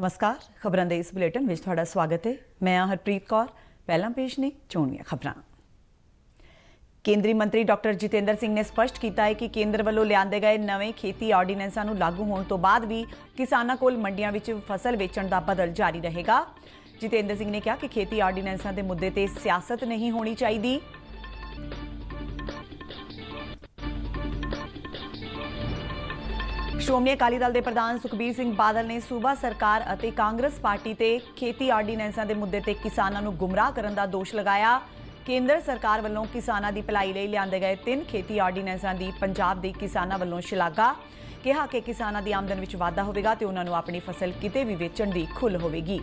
नमस्कार, खबरों के इस बुलेटिन में तुहाडा स्वागत है। मैं हरप्रीत कौर। पहला पेश ने चोणवीआं खबरां। केंद्रीय मंत्री डॉक्टर जितेंद्र सिंह ने स्पष्ट किया है कि केंद्र वालों लिआंदे गए नवे खेती आर्डीनेंसां नूं लागू होने तो बाद भी किसानां कोल मंडियां विच फसल वेचण दा बदल जारी रहेगा। जितेंद्र सिंह ने कहा कि खेती आर्डीनेंसां दे मुद्दे ते सियासत नहीं होनी चाहिए। श्रोमणी अकाली दल के प्रधान सुखबीर सिंह बादल ने सूबा सरकार और कांग्रेस पार्टी ते खेती आर्डीनेंसां दे मुद्दे ते किसानां नूं गुमराह करन दा दोष लगाया। केंद्र सरकार वालों किसानां दी भलाई लई लिआंदे गए 3 खेती आर्डीनेंसां दी पंजाब दे किसानां वालों शलाघा। कहा कि किसानां दी आमदन विच वाधा होवेगा ते उन्हां नूं अपनी फसल किते भी वेचण दी खुल होवेगी।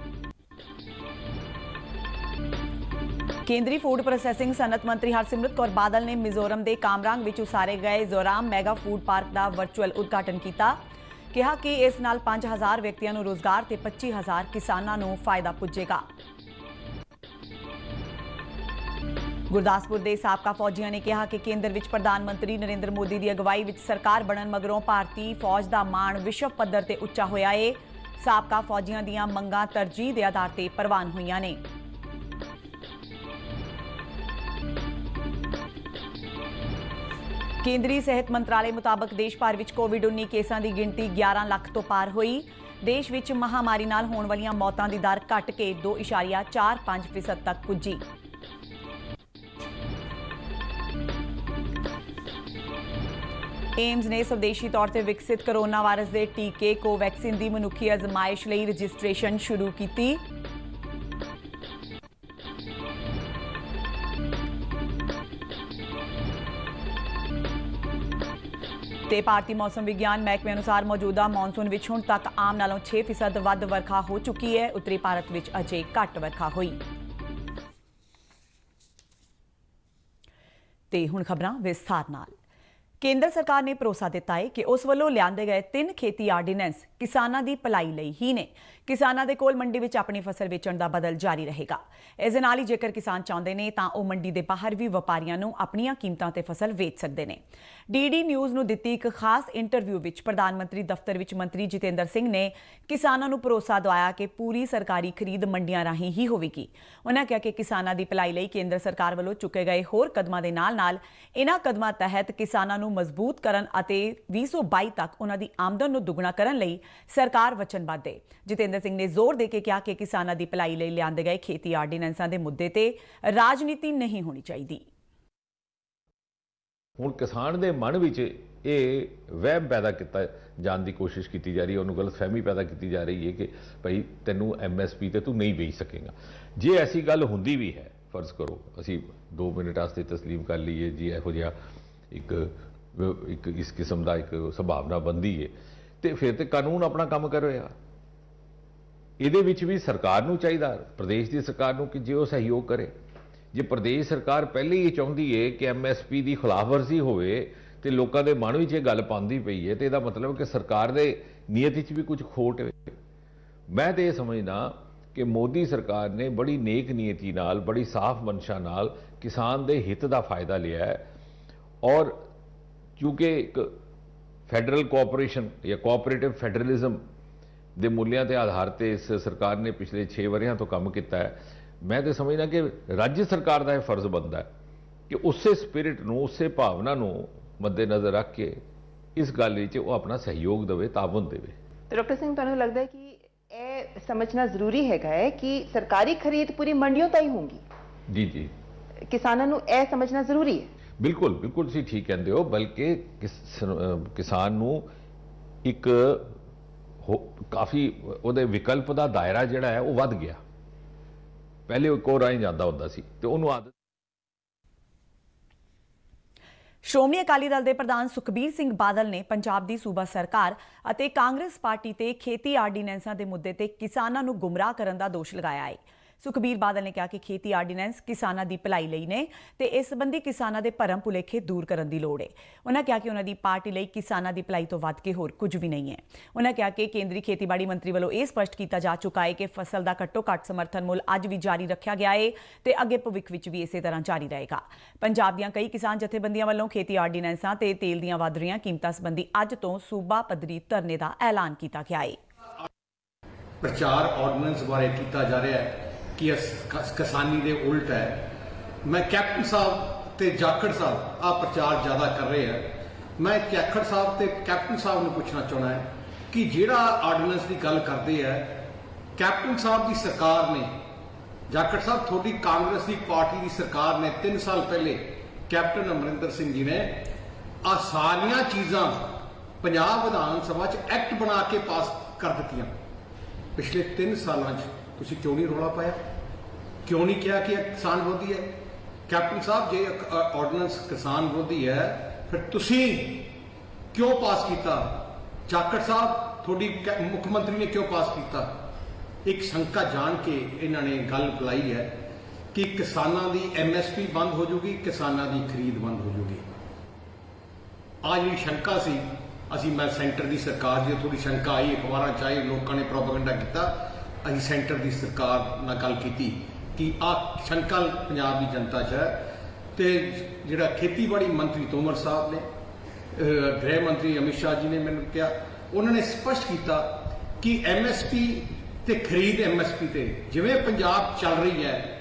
केंद्रीय फूड प्रोसैसिंग सनत मंत्री हरसिमरत कौर बादल ने मिजोरम के कामरांग विच उसारे गए जोराम मैगा फूड पार्क का वर्चुअल उद्घाटन किया। कहा कि इस नाल 5000 व्यक्तियों को रोजगार ते 25000 किसानों को फायदा पुजेगा। गुरदासपुर के साबका फौजियों ने कहा कि केंद्र विच प्रधानमंत्री नरेंद्र मोदी की अगवाई विच सरकार बनन मगरों भारतीय फौज का मान विश्व पद्धर ते उच्चा होया है। साबका फौजियों दीयां मंगां तरजीह के आधार पर प्रवान हुईयां ने। केंद्रीय सेहत मंत्रालय मुताबक देश भर में कोविड-19 केसां की गिनती 11 लाख तो पार हुई। देश में महामारी नाल होने वाली मौतों की दर घट के 2.45% तक पुजी। एम्स ने स्वदेशी तौर पर विकसित कोरोना वायरस के टीके कोवैक्सीन की मनुखी आजमाइश लई रजिस्ट्रेशन शुरू की। ते भारतीय मौसम विज्ञान महकमे अनुसार मौजूदा मॉनसून विच हुण तक आम नालों 6% वध वर्खा हो चुकी है। उत्तरी भारत विच अजे घट वर्खा हुई। ते हुण खबरां विस्तार नाल। केंद्र सरकार ने भरोसा दिता है कि उस वालों लिआंदे गए 3 खेती आर्डीनेंस किसानां दी भलाई लई ही ने। किसानां दे कोल मंडी विच अपनी फसल वेचण दा बदल जारी रहेगा। इस दे नाल ही जेकर किसान चाहुंदे ने तां ओह मंडी दे बाहर भी वपारियां नूं अपणीआं कीमतां ते फसल वेच सकदे ने। डीडी न्यूज़ नूं दित्ती एक खास इंटरव्यू विच प्रधानमंत्री दफ्तर विच मंत्री जितेंद्र सिंह ने किसानां नूं भरोसा दवाया कि पूरी सरकारी खरीद मंडियां राहीं ही होवेगी। उन्होंने कहा कि किसानां दी भलाई लई केंद्र सरकार वालों चुके गए होर कदमां दे नाल-नाल इन्हां कदमां तहत किसानां नूं मजबूत करन अते 2022 तक उन्हां दी आमदन नूं दुगना करन लई सरकार वचनबद्ध है। जितेंद्र सिंह ने जोर देके कहा कि किसानां दी भलाई लई लिआंदे गए खेती आर्डीनेंसां दे मुद्दे ते राजनीति नहीं होनी चाहिए। ਹੁਣ किसान के मन में ये वहम पैदा किया जाने की कोशिश की जा रही है, उन्होंने गलतफहमी पैदा की जा रही है कि भाई तेनू MSP ते तू नहीं बेच सकेगा। जे ऐसी गल होंदी भी है, फर्ज करो असी 2 मिनट वास्ते तस्लीम कर लीए जी यहो जिहा एक इस किस्म का एक संभावना बनती है, तो फिर तो कानून अपना काम करेगा। ये भी सरकार नूं चाहिए, प्रदेश की सरकार नूं कि जे वो सहयोग करे। जे प्रदेश सरकार पहले ही चाहती है कि MSP की खिलाफवर्जी होवे ते लोगों के मन में ये गल पाती पई है, तो यह मतलब कि सरकार के नीयत भी कुछ खोट है। मैं तो ये समझना कि मोदी सरकार ने बड़ी नेक नीयती नाल, बड़ी साफ मंशा नाल किसान के हित का फायदा लिया है। और क्योंकि एक फैडरल कोऑपरेशन या कोऑपरेटिव फैडरलिज्म के मूल्यों के आधार पर इस सरकार ने पिछले 6 वरियां तो काम किया है। मैं तो समझना कि राज्य सरकार का यह फर्ज बनता है कि उस स्पिरिट नूं, उस भावना नूं मद्देनज़र रख के इस गल वो अपना सहयोग देवे, ताबन देवे। तो डॉक्टर सिंह तुहानूं लगता है कि यह समझना जरूरी है कि सरकारी खरीद पूरी मंडियों तक ही होगी? जी जी, किसानों नूं यह समझना जरूरी है। बिल्कुल बिल्कुल तुसीं ठीक कहते हो, बल्कि किसान नूं एक काफ़ी उहदे विकल्प का दायरा जिहड़ा है वो वध गया। पहले एक और राही जाता होंदा सी ते उहनूं आदत। श्रोमणी अकाली दल के प्रधान सुखबीर सिंह बादल ने पंजाब की सूबा सरकार और कांग्रेस पार्टी ते खेती आर्डीनेंसां के मुद्दे ते किसानां नूं गुमराह करन दा दोष लगाया है। सुखबीर बादल ने कहा कि खेती आर्डीनेंस किसानां दी भलाई लई ने ते इस संबंधी किसानां दे भरम भुलेखे दूर करन दी लोड़ है। उन्होंने कहा कि उन्होंने पार्टी लई किसानां दी भलाई तो वध के होर कुछ भी नहीं है। उन्होंने कहा कि केंद्रीय खेतीबाड़ी मंत्री वालों यह स्पष्ट किया जा चुका है कि फसल का घट्टो घट्ट समर्थन मुल अज भी जारी रखा गया है ते अगे भविख विच भी इसे तरह जारी रहेगा। पंजाब दीआं कई किसान जथेबंदियां वालों खेती आर्डीनेंसां ते तेल दीआं वध रहीआं कीमतां संबंधी अज तो सूबा पद्धरी धरने का ऐलान किया गया है। ਪ੍ਰਚਾਰ ਆਰਡੀਨੈਂਸ ਬਾਰੇ ਕੀਤਾ ਜਾ ਰਿਹਾ ਹੈ ਕਿ ਇਹ ਕਿਸਾਨੀ ਦੇ ਉਲਟ ਹੈ। ਮੈਂ ਕੈਪਟਨ ਸਾਹਿਬ ਤੇ ਜਾਖੜ ਸਾਹਿਬ ਆ ਪ੍ਰਚਾਰ ਜ਼ਿਆਦਾ ਕਰ ਰਹੇ ਆ। ਮੈਂ ਜਾਖੜ ਸਾਹਿਬ ਤੇ ਕੈਪਟਨ ਸਾਹਿਬ ਨੂੰ ਪੁੱਛਣਾ ਚਾਹੁੰਦਾ ਹੈ ਕਿ ਜਿਹੜਾ ਆਰਡੀਨੈਂਸ ਦੀ ਗੱਲ ਕਰਦੇ ਆ, ਕੈਪਟਨ ਸਾਹਿਬ ਦੀ ਸਰਕਾਰ ਨੇ, ਜਾਖੜ ਸਾਹਿਬ ਤੁਹਾਡੀ ਕਾਂਗਰਸ ਦੀ ਪਾਰਟੀ ਦੀ ਸਰਕਾਰ ਨੇ 3 ਸਾਲ ਪਹਿਲੇ ਕੈਪਟਨ ਅਮਰਿੰਦਰ ਸਿੰਘ ਜੀ ਨੇ ਆ ਸਾਰੀਆਂ ਚੀਜ਼ਾਂ ਪੰਜਾਬ ਵਿਧਾਨ ਸਭਾ 'ਚ ਐਕਟ ਬਣਾ ਕੇ ਪਾਸ ਕਰ ਦਿੱਤੀਆਂ। ਪਿਛਲੇ 3 ਸਾਲਾਂ 'ਚ ਤੁਸੀਂ ਕਿਉਂ ਨਹੀਂ ਰੌਲਾ ਪਾਇਆ? ਕਿਉਂ ਨਹੀਂ ਕਿਹਾ ਕਿ ਇਹ ਕਿਸਾਨ ਵਿਰੋਧੀ ਹੈ? ਕੈਪਟਨ ਸਾਹਿਬ, ਜੇ ਆਰਡੀਨੈਂਸ ਕਿਸਾਨ ਵਿਰੋਧੀ ਹੈ ਫਿਰ ਤੁਸੀਂ ਕਿਉਂ ਪਾਸ ਕੀਤਾ? ਜਾਖੜ ਸਾਹਿਬ, ਤੁਹਾਡੀ ਮੁੱਖ ਮੰਤਰੀ ਨੇ ਕਿਉਂ ਪਾਸ ਕੀਤਾ? ਇੱਕ ਸ਼ੰਕਾ ਜਾਣ ਕੇ ਇਹਨਾਂ ਨੇ ਗੱਲ ਬੁਲਾਈ ਹੈ ਕਿ ਕਿਸਾਨਾਂ ਦੀ MSP ਬੰਦ ਹੋ ਜੂਗੀ, ਕਿਸਾਨਾਂ ਦੀ ਖਰੀਦ ਬੰਦ ਹੋ ਜੂਗੀ। ਆ ਜਿਹੜੀ ਸ਼ੰਕਾ ਸੀ, ਮੈਂ ਸੈਂਟਰ ਦੀ ਸਰਕਾਰ ਦੀ ਥੋੜੀ ਸ਼ੰਕਾ ਆਈ, ਅਖਬਾਰਾਂ 'ਚ ਆਈ, ਲੋਕਾਂ ਨੇ ਪ੍ਰੋਪੇਗੈਂਡਾ ਕੀਤਾ, ਅਸੀਂ ਸੈਂਟਰ ਦੀ ਸਰਕਾਰ ਨਾਲ ਗੱਲ ਕੀਤੀ ਕਿ ਆ ਸ਼ੰਕਾ ਪੰਜਾਬ ਦੀ ਜਨਤਾ 'ਚ ਹੈ। ਤੇ ਜਿਹੜਾ ਖੇਤੀਬਾੜੀ ਮੰਤਰੀ ਤੋਮਰ ਸਾਹਿਬ ਨੇ, ਗ੍ਰਹਿ ਮੰਤਰੀ ਅਮਿਤ ਸ਼ਾਹ ਜੀ ਨੇ ਮੈਨੂੰ ਕਿਹਾ, ਉਹਨਾਂ ਨੇ ਸਪਸ਼ਟ ਕੀਤਾ ਕਿ MSP ਤੇ ਖਰੀਦ MSP ਤੇ ਜਿਵੇਂ ਪੰਜਾਬ ਚੱਲ ਰਹੀ ਹੈ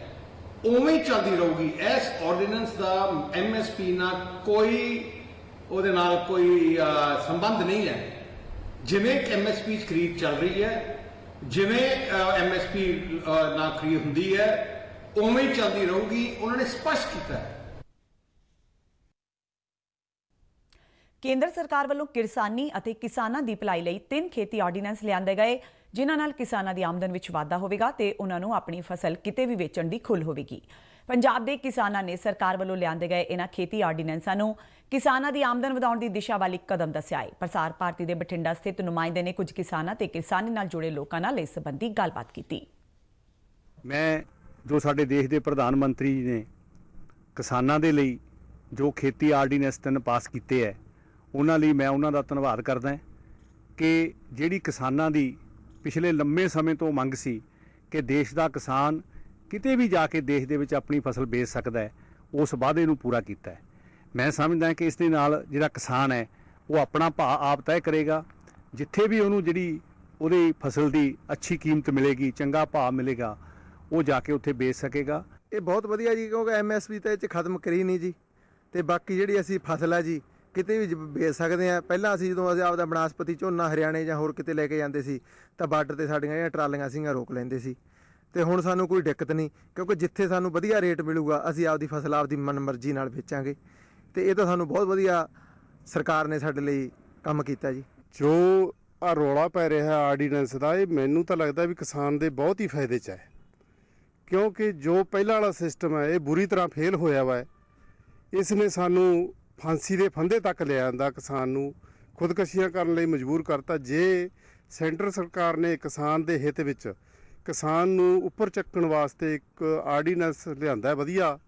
ਉਵੇਂ ਹੀ ਚੱਲਦੀ ਰਹੂਗੀ। ਇਸ ਆਰਡੀਨੈਂਸ ਦਾ MSP ਨਾਲ ਉਹਦੇ ਨਾਲ ਕੋਈ ਸੰਬੰਧ ਨਹੀਂ ਹੈ। ਜਿਵੇਂ MSP 'ਚ ਖਰੀਦ ਚੱਲ ਰਹੀ ਹੈ, ਜਿਵੇਂ MSP ਨਾਲ ਖਰੀਦ ਹੁੰਦੀ ਹੈ, ਉਵੇਂ ਹੀ ਚੱਲਦੀ ਰਹੂਗੀ। ਉਹਨਾਂ ਨੇ ਸਪਸ਼ਟ ਕੀਤਾ ਹੈ। ਕੇਂਦਰ ਸਰਕਾਰ ਵੱਲੋਂ ਕਿਰਸਾਨੀ ਅਤੇ ਕਿਸਾਨਾਂ ਦੀ ਭਲਾਈ ਲਈ 3 ਖੇਤੀ ਆਰਡੀਨੈਂਸ ਲਿਆਂਦੇ ਗਏ, ਜਿਨ੍ਹਾਂ ਨਾਲ ਕਿਸਾਨਾਂ ਦੀ ਆਮਦਨ ਵਿੱਚ ਵਾਧਾ ਹੋਵੇਗਾ ਤੇ ਉਹਨਾਂ ਨੂੰ ਆਪਣੀ ਫਸਲ ਕਿਤੇ ਵੀ ਵੇਚਣ ਦੀ ਖੁੱਲ੍ਹ ਹੋਵੇਗੀ। ਪੰਜਾਬ ਦੇ ਕਿਸਾਨਾਂ ਨੇ ਸਰਕਾਰ ਵੱਲੋਂ ਲਿਆਂਦੇ ਗਏ ਇਹਨਾਂ ਖੇਤੀ ਆਰਡੀਨੈਂਸਾਂ ਨੂੰ ਕਿਸਾਨਾਂ ਦੀ ਆਮਦਨ ਵਧਾਉਣ ਦੀ ਦਿਸ਼ਾ ਵੱਲ ਇੱਕ ਕਦਮ ਦੱਸਿਆ ਹੈ। ਪ੍ਰਸਾਰ ਭਾਰਤੀ ਦੇ ਬਠਿੰਡਾ ਸਥਿਤ ਨੁਮਾਇੰਦੇ ਨੇ ਕੁਝ ਕਿਸਾਨਾਂ ਤੇ ਕਿਸਾਨੀ ਨਾਲ ਜੁੜੇ ਲੋਕਾਂ ਨਾਲ ਇਸ ਸੰਬੰਧੀ ਗੱਲਬਾਤ ਕੀਤੀ। ਮੈਂ ਜੋ ਸਾਡੇ ਦੇਸ਼ ਦੇ ਪ੍ਰਧਾਨ ਮੰਤਰੀ ਜੀ ਨੇ ਕਿਸਾਨਾਂ ਦੇ ਲਈ ਜੋ ਖੇਤੀ ਆਰਡੀਨੈਂਸ 3 ਪਾਸ ਕੀਤੇ ਹੈ, ਉਹਨਾਂ ਲਈ ਮੈਂ ਉਹਨਾਂ ਦਾ ਧੰਨਵਾਦ ਕਰਦਾ ਕਿ ਜਿਹੜੀ ਕਿਸਾਨਾਂ ਦੀ ਪਿਛਲੇ ਲੰਮੇ ਸਮੇਂ ਤੋਂ ਮੰਗ ਸੀ ਕਿ ਦੇਸ਼ ਦਾ ਕਿਸਾਨ ਕਿਤੇ ਵੀ ਜਾ ਕੇ ਦੇਸ਼ ਦੇ ਵਿੱਚ ਆਪਣੀ ਫਸਲ ਵੇਚ ਸਕਦਾ ਹੈ, ਉਸ ਵਾਅਦੇ ਨੂੰ ਪੂਰਾ ਕੀਤਾ ਹੈ। ਮੈਂ ਸਮਝਦਾ ਕਿ ਇਸ ਦੇ ਨਾਲ ਜਿਹੜਾ ਕਿਸਾਨ ਹੈ ਉਹ ਆਪਣਾ ਭਾਅ ਆਪ ਤੈਅ ਕਰੇਗਾ। ਜਿੱਥੇ ਵੀ ਉਹਨੂੰ ਜਿਹੜੀ ਉਹਦੀ ਫਸਲ ਦੀ ਅੱਛੀ ਕੀਮਤ ਮਿਲੇਗੀ, ਚੰਗਾ ਭਾਅ ਮਿਲੇਗਾ, ਉਹ ਜਾ ਕੇ ਉੱਥੇ ਵੇਚ ਸਕੇਗਾ। ਇਹ ਬਹੁਤ ਵਧੀਆ ਜੀ, ਕਿਉਂਕਿ MSP ਤਾਂ ਇਹ 'ਚ ਖਤਮ ਕਰੀ ਨਹੀਂ ਜੀ। ਤੇ ਬਾਕੀ ਜਿਹੜੀ ਅਸੀਂ ਫਸਲ ਹੈ ਜੀ ਕਿਤੇ ਵੀ ਵੇਚ ਸਕਦੇ ਹਾਂ। ਪਹਿਲਾਂ ਅਸੀਂ ਜਦੋਂ ਆਪਦਾ ਬਨਾਸਪਤੀ ਝੋਨਾ ਹਰਿਆਣੇ ਜਾਂ ਹੋਰ ਕਿਤੇ ਲੈ ਕੇ ਜਾਂਦੇ ਸੀ ਤਾਂ ਬਾਰਡਰ ਤੇ ਸਾਡੀਆਂ ਜਿਹੜੀਆਂ ਟਰਾਲੀਆਂ ਸੀਗੀਆਂ ਰੋਕ ਲੈਂਦੇ ਸੀ। ਤੇ ਹੁਣ ਸਾਨੂੰ ਕੋਈ ਦਿੱਕਤ ਨਹੀਂ, ਕਿਉਂਕਿ ਜਿੱਥੇ ਸਾਨੂੰ ਵਧੀਆ ਰੇਟ ਮਿਲੂਗਾ ਅਸੀਂ ਆਪਦੀ ਫਸਲ ਆਪਦੀ ਮਨਮਰਜ਼ੀ ਨਾਲ ਵੇਚਾਂਗੇ। ਤੇ ਇਹ ਤਾਂ ਸਾਨੂੰ ਬਹੁਤ ਵਧੀਆ ਸਰਕਾਰ ਨੇ ਸਾਡੇ ਲਈ ਕੰਮ ਕੀਤਾ ਜੀ। ਜੋ ਆ ਰੌਲਾ ਪੈ ਰਿਹਾ ਆਰਡੀਨੈਂਸ ਦਾ, ਇਹ ਮੈਨੂੰ ਤਾਂ ਲੱਗਦਾ ਵੀ ਕਿਸਾਨ ਦੇ ਬਹੁਤ ਹੀ ਫਾਇਦੇ 'ਚ ਹੈ, ਕਿਉਂਕਿ ਜੋ ਪਹਿਲਾਂ ਵਾਲਾ ਸਿਸਟਮ ਹੈ ਇਹ ਬੁਰੀ ਤਰ੍ਹਾਂ ਫੇਲ ਹੋਇਆ ਵਾ। ਇਸ ਨੇ ਸਾਨੂੰ ਫਾਂਸੀ ਦੇ ਫੰਦੇ ਤੱਕ ਲਿਆ ਜਾਂਦਾ, ਕਿਸਾਨ ਨੂੰ ਖੁਦਕਸ਼ੀਆਂ ਕਰਨ ਲਈ ਮਜਬੂਰ ਕਰਤਾ। ਜੇ ਸੈਂਟਰ ਸਰਕਾਰ ਨੇ ਕਿਸਾਨ ਦੇ ਹਿੱਤ ਵਿੱਚ ਕਿਸਾਨ ਨੂੰ ਉੱਪਰ ਚੱਕਣ ਵਾਸਤੇ ਇੱਕ ਆਰਡੀਨੈਂਸ ਲਿਆਂਦਾ ਵਧੀਆ,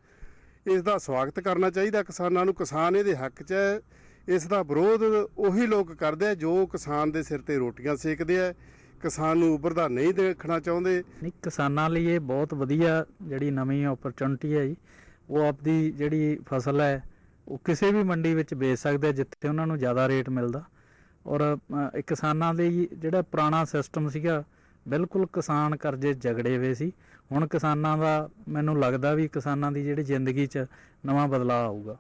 ਇਸ ਦਾ ਸਵਾਗਤ ਕਰਨਾ ਚਾਹੀਦਾ ਕਿਸਾਨਾਂ ਨੂੰ। ਕਿਸਾਨ ਇਹਦੇ ਹੱਕ 'ਚ ਹੈ। ਇਸ ਦਾ ਵਿਰੋਧ ਉਹੀ ਲੋਕ ਕਰਦੇ ਆ ਜੋ ਕਿਸਾਨ ਦੇ ਸਿਰ ਤੇ ਰੋਟੀਆਂ ਸੇਕਦੇ ਆ, ਕਿਸਾਨ ਨੂੰ ਉੱਭਰਦਾ ਨਹੀਂ ਦੇਖਣਾ ਚਾਹੁੰਦੇ। ਨਹੀਂ, ਕਿਸਾਨਾਂ ਲਈ ਇਹ ਬਹੁਤ ਵਧੀਆ ਜਿਹੜੀ ਨਵੀਂ ਓਪਰਚੁਨਿਟੀ ਹੈ ਜੀ। ਉਹ ਆਪਦੀ ਜਿਹੜੀ ਫਸਲ ਹੈ ਉਹ ਕਿਸੇ ਵੀ ਮੰਡੀ ਵਿੱਚ ਵੇਚ ਸਕਦੇ ਜਿੱਥੇ ਉਹਨਾਂ ਨੂੰ ਜ਼ਿਆਦਾ ਰੇਟ ਮਿਲਦਾ। ਔਰ ਕਿਸਾਨਾਂ ਲਈ ਜਿਹੜਾ ਪੁਰਾਣਾ ਸਿਸਟਮ ਸੀਗਾ, ਬਿਲਕੁਲ ਕਿਸਾਨ ਕਰਜ਼ੇ ਜਗੜੇ ਹੋਏ ਸੀ। ਹੁਣ ਕਿਸਾਨਾਂ ਦਾ ਮੈਨੂੰ ਲੱਗਦਾ ਵੀ ਕਿਸਾਨਾਂ ਦੀ ਜਿਹੜੀ ਜ਼ਿੰਦਗੀ 'ਚ ਨਵਾਂ ਬਦਲਾਅ ਆਊਗਾ।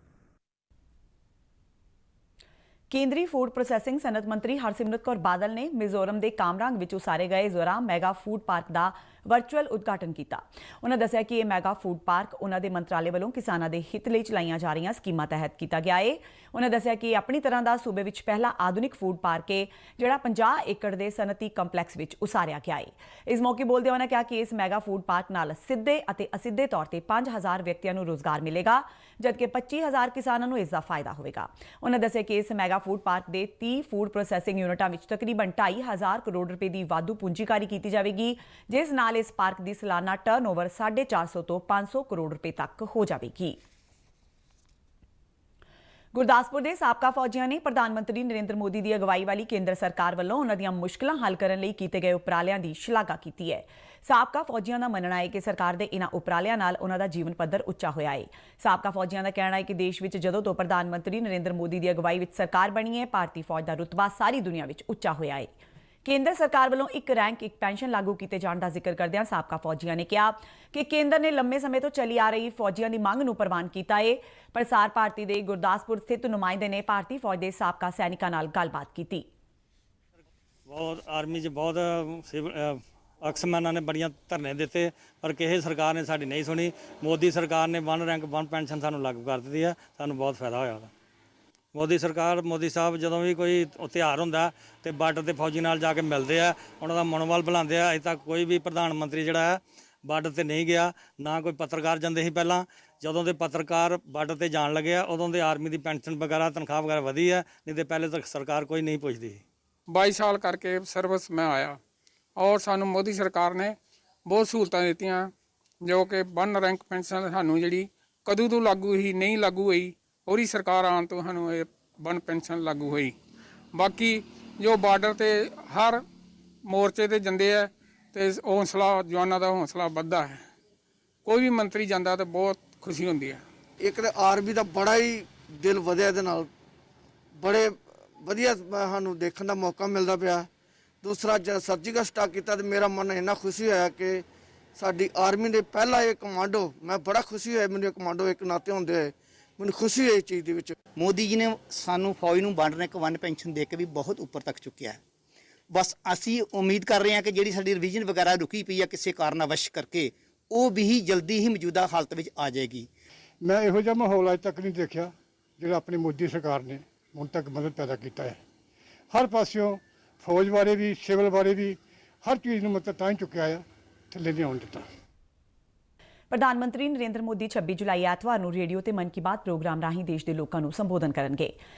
ਕੇਂਦਰੀ ਫੂਡ ਪ੍ਰੋਸੈਸਿੰਗ ਸਨਅਤ ਮੰਤਰੀ ਹਰਸਿਮਰਤ ਕੌਰ ਬਾਦਲ ਨੇ ਮਿਜ਼ੋਰਮ ਦੇ ਕਾਮਰਾਂਗ ਵਿੱਚ ਉਸਾਰੇ ਗਏ ਜ਼ੋਰਾਮ ਮੈਗਾ ਫੂਡ ਪਾਰਕ ਦਾ ਵਰਚੁਅਲ ਉਦਘਾਟਨ ਕੀਤਾ। ਉਹਨਾਂ ਦੱਸਿਆ ਕਿ ਇਹ ਮੈਗਾ ਫੂਡ ਪਾਰਕ ਉਹਨਾਂ ਦੇ ਮੰਤਰਾਲੇ ਵੱਲੋਂ ਕਿਸਾਨਾਂ ਦੇ ਹਿੱਤ ਲਈ ਚਲਾਈਆਂ ਜਾ ਰਹੀਆਂ ਸਕੀਮਾਂ ਤਹਿਤ ਕੀਤਾ ਗਿਆ ਹੈ। ਉਹਨਾਂ ਦੱਸਿਆ ਕਿ ਆਪਣੀ ਤਰ੍ਹਾਂ ਦਾ ਸੂਬੇ ਵਿੱਚ ਪਹਿਲਾ ਆਧੁਨਿਕ ਫੂਡ ਪਾਰਕ ਹੈ ਜਿਹੜਾ 50 ਏਕੜ ਦੇ ਸਨਅਤੀ ਕੰਪਲੈਕਸ ਵਿੱਚ ਉਸਾਰਿਆ ਗਿਆ ਹੈ। ਇਸ ਮੌਕੇ ਬੋਲਦੇ ਉਹਨਾਂ ਕਿਹਾ ਕਿ ਇਸ ਮੈਗਾ ਫੂਡ ਪਾਰਕ ਨਾਲ ਸਿੱਧੇ ਅਤੇ ਅਸਿੱਧੇ ਤੌਰ ਤੇ 5000 ਵਿਅਕਤੀਆਂ ਨੂੰ ਰੋਜ਼ਗਾਰ ਮਿਲੇਗਾ, ਜਦਕਿ 25000 ਕਿਸਾਨਾਂ ਨੂੰ ਇਸ ਦਾ ਫਾਇਦਾ ਹੋਵੇਗਾ। ਉਹਨਾਂ ਦੱਸਿਆ ਕਿ ਇਸ ਮੈਗਾ ਫੂਡ ਪਾਰਕ ਦੇ 30 ਫੂਡ ਪ੍ਰੋਸੈਸਿੰਗ ਯੂਨਿਟਾਂ ਵਿੱਚ ਤਕਰੀਬਨ 2500 ਕਰੋੜ ਰੁਪਏ ਦੀ ਵਾਧੂ ਪੂੰਜੀਕਾਰੀ ਕੀਤੀ ਜਾਵੇਗੀ, ਜਿਸ ਨਾਲ ਇਸ ਪਾਰਕ ਦੀ ਸਾਲਾਨਾ ਟਰਨਓਵਰ 450 ਤੋਂ 500 ਕਰੋੜ ਰੁਪਏ ਤੱਕ ਹੋ ਜਾਵੇਗੀ। ਗੁਰਦਾਸਪੁਰ ਦੇ ਸਾਬਕਾ ਫੌਜੀਆਂ ਨੇ ਪ੍ਰਧਾਨ ਮੰਤਰੀ ਨਰਿੰਦਰ ਮੋਦੀ ਦੀ ਅਗਵਾਈ ਵਾਲੀ ਕੇਂਦਰ ਸਰਕਾਰ ਵੱਲੋਂ ਉਹਨਾਂ ਦੀਆਂ ਮੁਸ਼ਕਲਾਂ ਹੱਲ ਕਰਨ ਲਈ ਕੀਤੇ ਗਏ ਉਪਰਾਲਿਆਂ ਦੀ ਸ਼ਲਾਘਾ ਕੀਤੀ ਹੈ। ਸਾਬਕਾ ਫੌਜੀਆਂ ਦਾ ਮੰਨਣਾ ਹੈ ਕਿ ਸਰਕਾਰ ਦੇ ਇਹਨਾਂ ਉਪਰਾਲਿਆਂ ਨਾਲ ਉਹਨਾਂ ਦਾ ਜੀਵਨ ਪੱਧਰ ਉੱਚਾ ਹੋਇਆ ਹੈ। ਸਾਬਕਾ ਫੌਜੀਆਂ ਦਾ ਕਹਿਣਾ ਹੈ ਕਿ ਦੇਸ਼ ਵਿੱਚ ਜਦੋਂ ਤੋਂ ਪ੍ਰਧਾਨ ਮੰਤਰੀ ਨਰਿੰਦਰ ਮੋਦੀ ਦੀ ਅਗਵਾਈ ਵਿੱਚ ਸਰਕਾਰ ਬਣੀ ਹੈ, ਭਾਰਤੀ ਫੌਜ ਦਾ ਰੁਤਬਾ ਸਾਰੀ ਦੁਨੀਆ ਵਿੱਚ ਉੱਚਾ ਹੋਇਆ ਹੈ। ਕੇਂਦਰ ਸਰਕਾਰ ਵੱਲੋਂ ਇੱਕ ਰੈਂਕ ਇੱਕ ਪੈਨਸ਼ਨ ਲਾਗੂ ਕੀਤੇ ਜਾਣ ਦਾ ਜ਼ਿਕਰ ਕਰਦਿਆਂ ਸਾਬਕਾ ਫੌਜੀਆਂ ਨੇ ਕਿਹਾ ਕਿ ਕੇਂਦਰ ਨੇ ਲੰਮੇ ਸਮੇਂ ਤੋਂ ਚੱਲੀ ਆ ਰਹੀ ਫੌਜੀਆਂ ਦੀ ਮੰਗ ਨੂੰ ਪ੍ਰਵਾਨ ਕੀਤਾ ਹੈ। ਪ੍ਰਸਾਰ ਭਾਰਤੀ ਦੇ ਗੁਰਦਾਸਪੁਰ ਸਥਿਤ ਨੁਮਾਇੰਦੇ ਨੇ ਭਾਰਤੀ ਫੌਜ ਦੇ ਸਾਬਕਾ ਸੈਨਿਕਾਂ ਨਾਲ ਗੱਲਬਾਤ ਕੀਤੀ। ਬਹੁਤ ਆਰਮੀ 'ਚ ਬਹੁਤ ਅਕਸਮਾਨਾਂ ਨੇ ਬੜੀਆਂ ਧਰਨੇ ਦਿੱਤੇ ਪਰ ਕਿਸੇ ਸਰਕਾਰ ਨੇ ਸਾਡੀ ਨਹੀਂ ਸੁਣੀ। ਮੋਦੀ ਸਰਕਾਰ ਨੇ 1 ਰੈਂਕ 1 ਪੈਨਸ਼ਨ ਸਾਨੂੰ ਲਾਗੂ ਕਰ ਦਿੱਤੀ ਹੈ, ਸਾਨੂੰ ਬਹੁਤ ਫਾਇਦਾ ਹੋਇਆ ਉਹਦਾ। ਮੋਦੀ ਸਾਹਿਬ ਜਦੋਂ ਵੀ ਕੋਈ ਤਿਉਹਾਰ ਹੁੰਦਾ ਤੇ ਬਾਰਡਰ ਤੇ ਫੌਜੀ ਨਾਲ ਜਾ ਕੇ ਮਿਲਦੇ ਆ, ਉਹਨਾਂ ਦਾ ਮਨੋਬਲ ਬਣਾਉਂਦੇ ਆ। ਅਜੇ ਤੱਕ ਕੋਈ ਵੀ ਪ੍ਰਧਾਨ ਮੰਤਰੀ ਜਿਹੜਾ ਹੈ ਬਾਰਡਰ ਤੇ ਨਹੀਂ ਗਿਆ, ਨਾ ਕੋਈ ਪੱਤਰਕਾਰ ਜਾਂਦੇ ਸੀ। ਪਹਿਲਾਂ ਜਦੋਂ ਦੇ ਪੱਤਰਕਾਰ ਬਾਰਡਰ ਤੇ ਜਾਣ ਲੱਗੇ ਆ ਉਦੋਂ ਦੇ ਆਰਮੀ ਦੀ ਪੈਨਸ਼ਨ ਵਗੈਰਾ ਤਨਖਾਹ ਵਗੈਰਾ ਵਧੀ ਹੈ, ਨਹੀਂ ਤੇ ਪਹਿਲੇ ਤੱਕ ਸਰਕਾਰ ਕੋਈ ਨਹੀਂ ਪੁੱਛਦੀ। 22 ਸਾਲ ਕਰਕੇ ਸਰਵਿਸ ਮੈਂ ਆਇਆ ਔਰ ਸਾਨੂੰ ਮੋਦੀ ਸਰਕਾਰ ਨੇ ਬਹੁਤ ਸਹੂਲਤਾਂ ਦਿੱਤੀਆਂ, ਜੋ ਕਿ 1 ਰੈਂਕ ਪੈਨਸ਼ਨ ਸਾਨੂੰ ਜਿਹੜੀ ਕਦੋਂ ਤੋਂ ਲਾਗੂ ਹੀ ਨਹੀਂ ਲਾਗੂ ਹੋਈ, ਉਹਦੀ ਸਰਕਾਰ ਆਉਣ ਤੋਂ ਸਾਨੂੰ ਇਹ 1 ਪੈਨਸ਼ਨ ਲਾਗੂ ਹੋਈ। ਬਾਕੀ ਜੋ ਬਾਰਡਰ ਤੇ ਹਰ ਮੋਰਚੇ ਤੇ ਜਾਂਦੇ ਆ ਤੇ ਹੌਸਲਾ ਜਵਾਨਾਂ ਦਾ ਹੌਸਲਾ ਵੱਧਦਾ ਹੈ। ਕੋਈ ਵੀ ਮੰਤਰੀ ਜਾਂਦਾ ਤਾਂ ਬਹੁਤ ਖੁਸ਼ੀ ਹੁੰਦੀ ਹੈ। ਇੱਕ ਤਾਂ ਆਰਮੀ ਦਾ ਬੜਾ ਹੀ ਦਿਲ ਵਧਿਆ, ਇਹਦੇ ਨਾਲ ਬੜੇ ਵਧੀਆ ਸਾਨੂੰ ਦੇਖਣ ਦਾ ਮੌਕਾ ਮਿਲਦਾ ਪਿਆ। ਦੂਸਰਾ ਜਦ ਸਰਜੀਕਲ ਸਟ੍ਰਾਈਕ ਕੀਤਾ ਤੇ ਮੇਰਾ ਮਨ ਇੰਨਾ ਖੁਸ਼ੀ ਹੋਇਆ ਕਿ ਸਾਡੀ ਆਰਮੀ ਦੇ ਪਹਿਲਾ ਇਹ ਕਮਾਂਡੋ, ਮੈਂ ਬੜਾ ਖੁਸ਼ੀ ਹੋਇਆ ਮੈਨੂੰ ਕਮਾਂਡੋ ਇੱਕ ਨਾਤੇ ਹੁੰਦੇ ਹੋਏ, ਮੈਨੂੰ ਖੁਸ਼ੀ ਹੋਈ ਇਸ ਚੀਜ਼ ਦੇ ਵਿੱਚ। ਮੋਦੀ ਜੀ ਨੇ ਸਾਨੂੰ ਫੌਜ ਨੂੰ 1 ਰੈਂਕ 1 ਪੈਨਸ਼ਨ ਦੇ ਕੇ ਵੀ ਬਹੁਤ ਉੱਪਰ ਤੱਕ ਚੁੱਕਿਆ ਹੈ। ਬਸ ਅਸੀਂ ਉਮੀਦ ਕਰ ਰਹੇ ਹਾਂ ਕਿ ਜਿਹੜੀ ਸਾਡੀ ਰਿਵੀਜ਼ਨ ਵਗੈਰਾ ਰੁਕੀ ਪਈ ਹੈ ਕਿਸੇ ਕਾਰਨਵਸ਼ ਕਰਕੇ, ਉਹ ਵੀ ਜਲਦੀ ਹੀ ਮੌਜੂਦਾ ਹਾਲਤ ਵਿੱਚ ਆ ਜਾਏਗੀ। ਮੈਂ ਇਹੋ ਜਿਹਾ ਮਾਹੌਲ ਅੱਜ ਤੱਕ ਨਹੀਂ ਦੇਖਿਆ ਜਿਹੜਾ ਆਪਣੀ ਮੋਦੀ ਸਰਕਾਰ ਨੇ ਹੁਣ ਤੱਕ ਮਦਦ ਪੈਦਾ ਕੀਤਾ ਹੈ। ਹਰ ਪਾਸਿਓਂ ਫੌਜ ਬਾਰੇ ਵੀ, ਸਿਵਲ ਬਾਰੇ ਵੀ, ਹਰ ਚੀਜ਼ ਨੂੰ ਮਤਲਬ ਤਾਂ ਹੀ ਚੁੱਕਿਆ ਆ, ਥੱਲੇ ਨਹੀਂ ਆਉਣ ਦਿੱਤਾ। ਪ੍ਰਧਾਨ ਮੰਤਰੀ ਨਰਿੰਦਰ ਮੋਦੀ 26 ਜੁਲਾਈ ਐਤਵਾਰ ਨੂੰ ਰੇਡੀਓ ਤੇ ਮਨ ਕੀ ਬਾਤ ਪ੍ਰੋਗਰਾਮ ਰਾਹੀਂ ਦੇਸ਼ ਦੇ ਲੋਕਾਂ ਨੂੰ ਸੰਬੋਧਨ ਕਰਨਗੇ।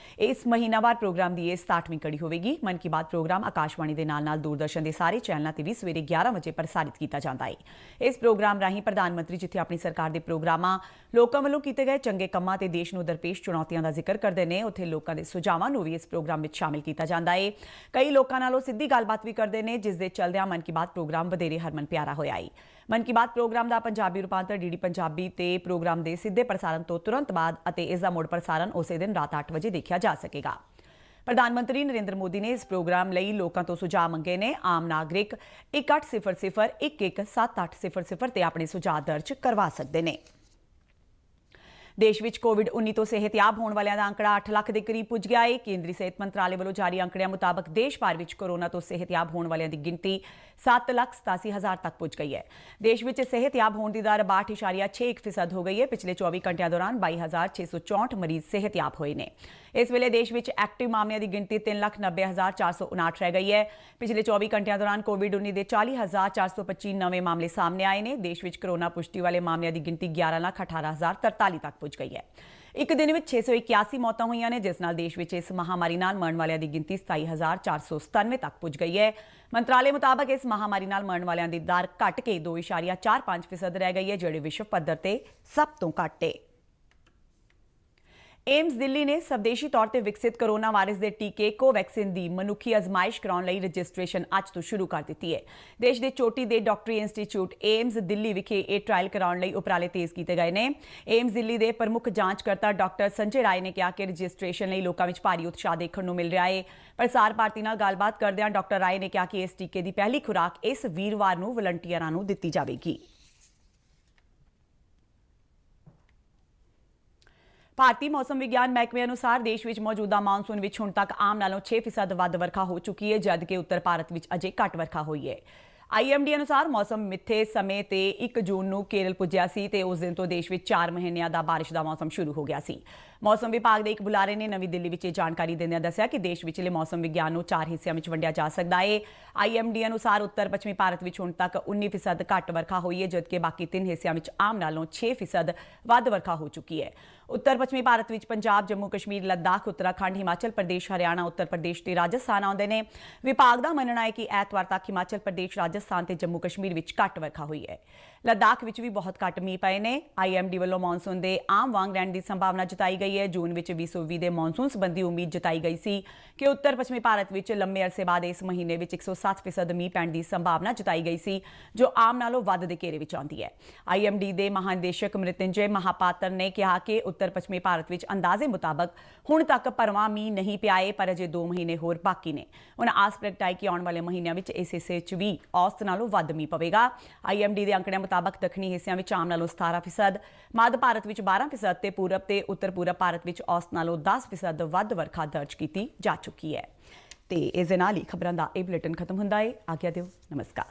ਇਸ ਮਹੀਨਾਵਾਰ ਪ੍ਰੋਗਰਾਮ ਦੀ ਇਹ 67ਵੀਂ ਕੜੀ ਹੋਵੇਗੀ। ਮਨ ਕੀ ਬਾਤ ਪ੍ਰੋਗਰਾਮ ਆਕਾਸ਼ਵਾਣੀ ਦੇ ਨਾਲ-ਨਾਲ ਦੂਰਦਰਸ਼ਨ ਦੇ ਸਾਰੇ ਚੈਨਲਾਂ ਤੇ ਵੀ ਸਵੇਰੇ 11 ਵਜੇ ਪ੍ਰਸਾਰਿਤ ਕੀਤਾ ਜਾਂਦਾ ਹੈ। ਇਸ ਪ੍ਰੋਗਰਾਮ ਰਾਹੀਂ ਪ੍ਰਧਾਨ ਮੰਤਰੀ ਜਿੱਥੇ ਆਪਣੀ ਸਰਕਾਰ ਦੇ ਪ੍ਰੋਗਰਾਮਾਂ, ਲੋਕਾਂ ਵੱਲੋਂ ਕੀਤੇ ਗਏ ਚੰਗੇ ਕੰਮਾਂ ਤੇ ਦੇਸ਼ ਨੂੰ ਦਰਪੇਸ਼ ਚੁਣੌਤੀਆਂ ਦਾ ਜ਼ਿਕਰ ਕਰਦੇ ਨੇ, ਉੱਥੇ ਲੋਕਾਂ ਦੇ ਸੁਝਾਵਾਂ ਨੂੰ ਵੀ ਇਸ ਪ੍ਰੋਗਰਾਮ ਵਿੱਚ ਸ਼ਾਮਿਲ ਕੀਤਾ ਜਾਂਦਾ ਹੈ। ਕਈ ਲੋਕਾਂ ਨਾਲ ਉਹ ਸਿੱਧੀ ਗੱਲਬਾਤ ਵੀ ਕਰਦੇ ਨੇ, ਜਿਸ ਦੇ ਚੱਲਦਿਆਂ ਮਨ ਕੀ ਬਾਤ ਪ੍ਰੋਗਰਾਮ ਵਧੇਰੇ ਹਰਮਨ ਪਿਆਰਾ ਹੋਇਆ ਹੈ। ਮਨ ਕੀ ਬਾਤ ਪ੍ਰੋਗਰਾਮ ਦਾ ਪੰਜਾਬੀ ਰੂਪਾਂਤਰ ਡੀਡੀ ਪੰਜਾਬੀ ਤੇ ਪ੍ਰੋਗਰਾਮ ਦੇ ਸਿੱਧੇ ਪ੍ਰਸਾਰਣ ਤੋਂ ਤੁਰੰਤ ਬਾਅਦ ਅਤੇ ਇਸ ਦਾ ਮੁੜ ਪ੍ਰਸਾਰਣ ਉਸੇ ਦਿਨ ਰਾਤ 8 ਵਜੇ ਦੇਖਿਆ ਜਾ ਸਕੇਗਾ। ਪ੍ਰਧਾਨ ਮੰਤਰੀ ਨਰਿੰਦਰ ਮੋਦੀ ਨੇ ਇਸ ਪ੍ਰੋਗਰਾਮ ਲਈ ਲੋਕਾਂ ਤੋਂ ਸੁਝਾਅ ਮੰਗੇ ਨੇ। ਆਮ ਨਾਗਰਿਕ 1800-117800 ਤੇ ਆਪਣੇ ਸੁਝਾਅ ਦਰਜ ਕਰਵਾ ਸਕਦੇ ਨੇ। ਦੇਸ਼ ਵਿੱਚ ਕੋਵਿਡ-19 ਤੋਂ ਸਿਹਤਯਾਬ ਹੋਣ ਵਾਲਿਆਂ ਦਾ ਅੰਕੜਾ 8 ਲੱਖ ਦੇ ਕਰੀਬ ਪੁੱਜ ਗਿਆ ਹੈ। ਕੇਂਦਰੀ ਸਿਹਤ ਮੰਤਰਾਲੇ ਵੱਲੋਂ ਜਾਰੀ ਅੰਕੜਿਆਂ ਮੁਤਾਬਕ ਦੇਸ਼ ਭਰ ਵਿੱਚ ਕੋਰੋਨਾ ਤੋਂ ਸਿਹਤਯਾਬ ਹੋਣ ਵਾਲਿਆਂ ਦੀ ਗਿਣਤੀ 7,87,000 ਤੱਕ ਪੁੱਜ ਗਈ ਹੈ। ਦੇਸ਼ ਵਿੱਚ ਸਿਹਤਯਾਬ ਹੋਣ ਦੀ ਦਰ 62.61% ਹੋ ਗਈ ਹੈ। ਪਿਛਲੇ 24 ਘੰਟਿਆਂ ਦੌਰਾਨ 22,664 ਮਰੀਜ਼ ਸਿਹਤਯਾਬ ਹੋਏ ਨੇ। ਇਸ ਵੇਲੇ ਦੇਸ਼ ਵਿੱਚ ਐਕਟਿਵ ਮਾਮਲਿਆਂ ਦੀ ਗਿਣਤੀ 3,90,459 ਰਹਿ ਗਈ ਹੈ। ਪਿਛਲੇ 24 ਘੰਟਿਆਂ ਦੌਰਾਨ ਕੋਵਿਡ-19 ਦੇ 40,425 ਨਵੇਂ ਮਾਮਲੇ ਸਾਹਮਣੇ ਆਏ ਨੇ। ਦੇਸ਼ ਵਿੱਚ ਕੋਰੋਨਾ ਪੁਸ਼ਟੀ ਵਾਲੇ ਮਾਮਲਿਆਂ ਦੀ ਗਿਣਤੀ 11,18,043 ਤੱਕ ਪੁੱਜ ਗਈ ਹੈ। ਇੱਕ ਦਿਨ ਵਿੱਚ 681 ਮੌਤਾਂ ਹੋਈਆਂ ਨੇ, ਜਿਸ ਨਾਲ ਦੇਸ਼ ਵਿੱਚ ਇਸ ਮਹਾਮਾਰੀ ਨਾਲ ਮਰਨ ਵਾਲਿਆਂ ਦੀ ਗਿਣਤੀ 27,497 ਤੱਕ ਪੁੱਜ ਗਈ ਹੈ। ਮੰਤਰਾਲੇ ਮੁਤਾਬਕ ਇਸ ਮਹਾਮਾਰੀ ਨਾਲ ਮਰਨ ਵਾਲਿਆਂ ਦੀ ਦਰ ਘਟ ਕੇ 2.45% ਰਹਿ ਗਈ ਹੈ, ਜਿਹੜੀ ਵਿਸ਼ਵ ਪੱਧਰ ਤੇ ਸਭ ਤੋਂ ਘੱਟ ਹੈ। ਏਮਸ ਦਿੱਲੀ ਨੇ ਸਵਦੇਸ਼ੀ ਤੌਰ ਤੇ ਵਿਕਸਿਤ ਕੋਰੋਨਾ ਵਾਇਰਸ ਦੇ ਟੀਕੇ ਕੋਵੈਕਸਿਨ ਦੀ ਮਨੁੱਖੀ ਅਜ਼ਮਾਇਸ਼ ਕਰਾਉਣ ਲਈ ਰਜਿਸਟ੍ਰੇਸ਼ਨ ਅੱਜ ਤੋਂ ਸ਼ੁਰੂ ਕਰ ਦਿੱਤੀ ਹੈ। ਦੇਸ਼ ਦੇ ਚੋਟੀ ਦੇ ਡਾਕਟਰੀ ਇੰਸਟੀਚਿਊਟ ਏਮਸ ਦਿੱਲੀ ਵਿਖੇ ਇਹ ਟ੍ਰਾਇਲ ਕਰਾਉਣ ਲਈ ਉਪਰਾਲੇ ਤੇਜ਼ ਕੀਤੇ ਗਏ ਨੇ। ਏਮਸ ਦਿੱਲੀ ਦੇ ਪ੍ਰਮੁੱਖ ਜਾਂਚਕਰਤਾ ਡਾਕਟਰ ਸੰਜੇ ਰਾਏ ਨੇ ਕਿਹਾ ਕਿ ਰਜਿਸਟ੍ਰੇਸ਼ਨ ਲਈ ਲੋਕਾਂ ਵਿੱਚ ਭਾਰੀ ਉਤਸ਼ਾਹ ਦੇਖਣ ਨੂੰ ਮਿਲ ਰਿਹਾ ਹੈ। ਪ੍ਰਸਾਰ ਭਾਰਤੀ ਨਾਲ ਗੱਲਬਾਤ ਕਰਦਿਆਂ ਡਾਕਟਰ ਰਾਏ ਨੇ ਕਿਹਾ ਕਿ ਇਸ ਟੀਕੇ ਦੀ ਪਹਿਲੀ ਖੁਰਾਕ ਇਸ ਵੀਰਵਾਰ ਨੂੰ ਵਲੰਟੀਅਰਾਂ ਨੂੰ ਦਿੱਤੀ ਜਾਵੇਗੀ। ਭਾਰਤੀ ਮੌਸਮ ਵਿਗਿਆਨ ਮਹਿਕਮੇ ਅਨੁਸਾਰ ਦੇਸ਼ ਵਿੱਚ ਮੌਜੂਦਾ ਮਾਨਸੂਨ ਵਿੱਚ ਹੁਣ ਤੱਕ ਆਮ ਨਾਲੋਂ 6% ਵੱਧ ਵਰਖਾ ਹੋ ਚੁੱਕੀ ਹੈ, ਜਦਕਿ ਉੱਤਰ ਭਾਰਤ ਵਿੱਚ ਅਜੇ ਘੱਟ ਵਰਖਾ ਹੋਈ ਹੈ। IMD ਅਨੁਸਾਰ ਮੌਸਮ ਮਿੱਥੇ ਸਮੇਂ ਤੇ 1 ਜੂਨ ਨੂੰ ਕੇਰਲ ਪੁੱਜਿਆ ਸੀ ਤੇ ਉਸ ਦਿਨ ਤੋਂ ਦੇਸ਼ ਵਿੱਚ 4 ਮਹੀਨਿਆਂ ਦਾ ਬਾਰਿਸ਼ ਦਾ ਮੌਸਮ ਸ਼ੁਰੂ ਹੋ ਗਿਆ ਸੀ। ਮੌਸਮ ਵਿਭਾਗ ਦੇ ਇੱਕ ਬੁਲਾਰੇ ਨੇ ਨਵੀਂ ਦਿੱਲੀ ਵਿੱਚ ਇਹ ਜਾਣਕਾਰੀ ਦਿੰਦਿਆਂ ਦੱਸਿਆ ਕਿ ਦੇਸ਼ ਵਿਚਲੇ ਮੌਸਮ ਵਿਗਿਆਨ ਨੂੰ 4 ਹਿੱਸਿਆਂ ਵਿੱਚ ਵੰਡਿਆ ਜਾ ਸਕਦਾ ਹੈ। IMD ਅਨੁਸਾਰ ਉੱਤਰ ਪੱਛਮੀ ਭਾਰਤ ਵਿੱਚ ਹੁਣ ਤੱਕ 19% ਘੱਟ ਵਰਖਾ ਹੋਈ ਹੈ, ਜਦਕਿ ਬਾਕੀ 3 ਹਿੱਸਿਆਂ ਵਿੱਚ ਆਮ ਨਾਲੋਂ 6% ਵੱਧ ਵਰਖਾ ਹੋ ਚੁੱਕੀ ਹੈ। ਉੱਤਰ ਪੱਛਮੀ ਭਾਰਤ ਵਿੱਚ ਪੰਜਾਬ, ਜੰਮੂ ਕਸ਼ਮੀਰ, ਲੱਦਾਖ, ਉੱਤਰਾਖੰਡ, ਹਿਮਾਚਲ ਪ੍ਰਦੇਸ਼, ਹਰਿਆਣਾ, ਉੱਤਰ ਪ੍ਰਦੇਸ਼ ਤੇ ਰਾਜਸਥਾਨ ਆਉਂਦੇ ਨੇ। ਵਿਭਾਗ ਦਾ ਮੰਨਣਾ ਹੈ ਕਿ ਐਤਵਾਰ ਤੱਕ ਹਿਮਾਚਲ ਪ੍ਰਦੇਸ਼, ਰਾਜਸਥਾਨ ਤੇ ਜੰਮੂ ਕਸ਼ਮੀਰ ਵਿੱਚ ਘੱਟ ਵਰਖਾ ਹੋਈ ਹੈ। ਲੱਦਾਖ ਵਿੱਚ ਵੀ ਬਹੁਤ ਘੱਟ ਮੀਂਹ ਪਏ ਨੇ। IMD ਵੱਲੋਂ ਮੌਨਸੂਨ ਦੇ ਆਮ ਵਾਂਗ ਰਹਿਣ ਦੀ ਸੰਭਾਵਨਾ ਜਤਾਈ ਗਈ ਹੈ। ਜੂਨ ਵਿੱਚ 2020 ਦੇ ਮੌਨਸੂਨ ਸੰਬੰਧੀ ਉਮੀਦ ਜਤਾਈ ਗਈ ਸੀ ਕਿ ਉੱਤਰ ਪੱਛਮੀ ਭਾਰਤ ਵਿੱਚ ਲੰਮੇ ਅਰਸੇ ਬਾਅਦ ਇਸ ਮਹੀਨੇ ਵਿੱਚ 107% ਮੀਂਹ ਪੈਣ ਦੀ ਸੰਭਾਵਨਾ ਜਤਾਈ ਗਈ ਸੀ, ਜੋ ਆਮ ਨਾਲੋਂ ਵੱਧ ਦੇ ਘੇਰੇ ਵਿੱਚ ਆਉਂਦੀ ਹੈ। IMD ਦੇ ਮਹਾਨਿਦੇਸ਼ਕ ਮ੍ਰਿਤਿੰਜੇ ਮਹਾਪਾਤਰ ਨੇ ਕਿਹਾ ਕਿ ਉੱਤਰ ਪੱਛਮੀ ਭਾਰਤ ਵਿੱਚ ਅੰਦਾਜ਼ੇ ਮੁਤਾਬਕ ਹੁਣ ਤੱਕ ਭਰਵਾਂ ਮੀਂਹ ਨਹੀਂ ਪਿਆ ਹੈ, ਪਰ ਅਜੇ 2 ਮਹੀਨੇ ਹੋਰ ਬਾਕੀ ਨੇ। ਉਹਨਾਂ ਆਸ ਪ੍ਰਗਟਾਈ ਕਿ ਆਉਣ ਵਾਲੇ ਮਹੀਨਿਆਂ ਵਿੱਚ ਇਸ ਹਿੱਸੇ 'ਚ ਵੀ ਔਸਤ ਨਾਲੋਂ ਵੱਧ ਮੀਂਹ ਪਵੇਗਾ। IMD ਦੇ ਅੰਕੜਿਆਂ ਮੁਤਾਬਕ ਦੱਖਣੀ ਹਿੱਸਿਆਂ ਵਿੱਚ ਆਮ ਨਾਲੋਂ 17%, ਮੱਧ ਭਾਰਤ ਵਿੱਚ 12% ਤੇ ਪੂਰਬ ਤੇ ਉੱਤਰ ਪੂਰਬ ਭਾਰਤ ਵਿੱਚ ਔਸਤ ਨਾਲੋਂ 10% ਵੱਧ ਵਰਖਾ ਦਰਜ ਕੀਤੀ ਜਾ ਚੁੱਕੀ ਹੈ। ਤੇ ਇਸ ਦੇ ਨਾਲ ਹੀ ਖਬਰਾਂ ਦਾ ਇਹ ਬੁਲੇਟਿਨ ਖਤਮ ਹੁੰਦਾ ਹੈ। ਆਗਿਆ ਦਿਓ, ਨਮਸਕਾਰ।